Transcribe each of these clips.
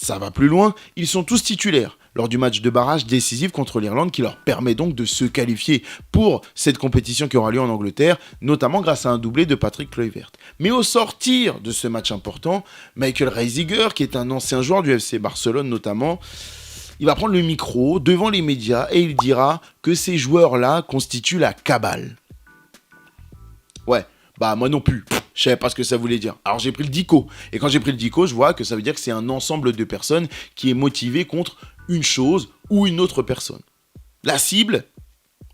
Ça va plus loin, ils sont tous titulaires lors du match de barrage décisif contre l'Irlande qui leur permet donc de se qualifier pour cette compétition qui aura lieu en Angleterre, notamment grâce à un doublé de Patrick Kluivert. Mais au sortir de ce match important, Michael Reiziger, qui est un ancien joueur du FC Barcelone notamment, il va prendre le micro devant les médias et il dira que ces joueurs-là constituent la cabale. Ouais, bah moi non plus. Je savais pas ce que ça voulait dire. Alors j'ai pris le dico. Et quand j'ai pris le dico, je vois que ça veut dire que c'est un ensemble de personnes qui est motivé contre une chose ou une autre personne. La cible,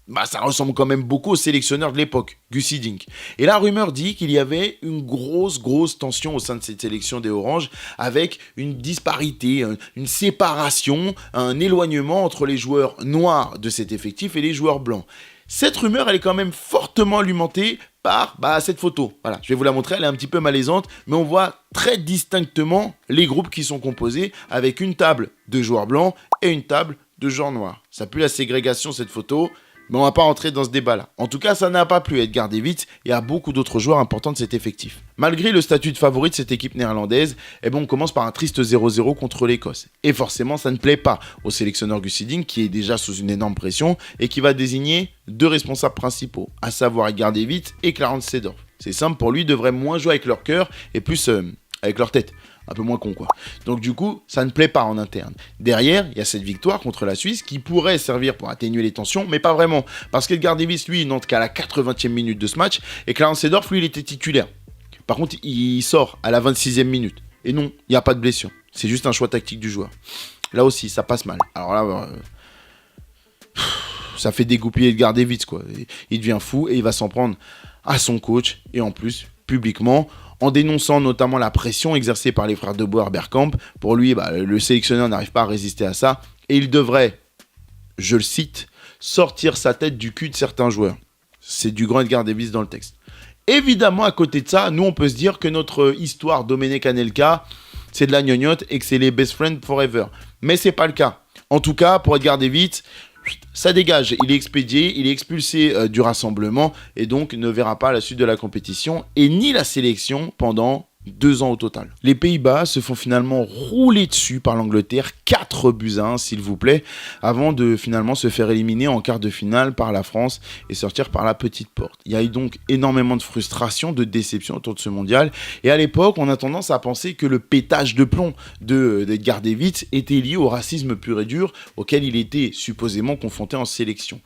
bah ça ressemble quand même beaucoup au sélectionneur de l'époque, Gus Hiddink. Et la rumeur dit qu'il y avait une grosse tension au sein de cette sélection des Oranges, avec une disparité, une séparation, un éloignement entre les joueurs noirs de cet effectif et les joueurs blancs. Cette rumeur, elle est quand même fortement alimentée par cette photo. Voilà, je vais vous la montrer, elle est un petit peu malaisante, mais on voit très distinctement les groupes qui sont composés avec une table de joueurs blancs et une table de joueurs noirs. Ça pue la ségrégation cette photo, mais on va pas rentrer dans ce débat-là. En tout cas, ça n'a pas plu à Edgar Davids et à beaucoup d'autres joueurs importants de cet effectif. Malgré le statut de favori de cette équipe néerlandaise, on commence par un triste 0-0 contre l'Écosse. Et forcément, ça ne plaît pas au sélectionneur Gus Hiddink, qui est déjà sous une énorme pression et qui va désigner deux responsables principaux, à savoir Edgar Davids et Clarence Seedorf. C'est simple, pour lui, ils devraient moins jouer avec leur cœur et plus avec leur tête. Un peu moins con quoi. Donc du coup, ça ne plaît pas en interne. Derrière, il y a cette victoire contre la Suisse qui pourrait servir pour atténuer les tensions, mais pas vraiment. Parce qu'Edgar Davids, lui, il n'entre qu'à la 80e minute de ce match, et Clarence Seedorf, lui, il était titulaire. Par contre, il sort à la 26e minute. Et non, il n'y a pas de blessure. C'est juste un choix tactique du joueur. Là aussi, ça passe mal. Alors là, ça fait dégoupiller Edgar Davids, quoi. Il devient fou et il va s'en prendre à son coach, et en plus, publiquement, en dénonçant notamment la pression exercée par les frères de Boer-Bergkamp. Pour lui, le sélectionneur n'arrive pas à résister à ça, et il devrait, je le cite, sortir sa tête du cul de certains joueurs. C'est du grand Edgar Davids dans le texte. Évidemment, à côté de ça, nous on peut se dire que notre histoire Domenech Anelka, c'est de la gnognotte et que c'est les best friends forever. Mais c'est pas le cas. En tout cas, pour Edgar Davids, ça dégage, il est expédié, il est expulsé du rassemblement et donc ne verra pas la suite de la compétition et ni la sélection pendant 2 ans au total. Les Pays-Bas se font finalement rouler dessus par l'Angleterre, 4-1 s'il vous plaît, avant de finalement se faire éliminer en quart de finale par la France et sortir par la petite porte. Il y a eu donc énormément de frustration, de déception autour de ce mondial et à l'époque on a tendance à penser que le pétage de plomb d'Edgar Davids était lié au racisme pur et dur auquel il était supposément confronté en sélection.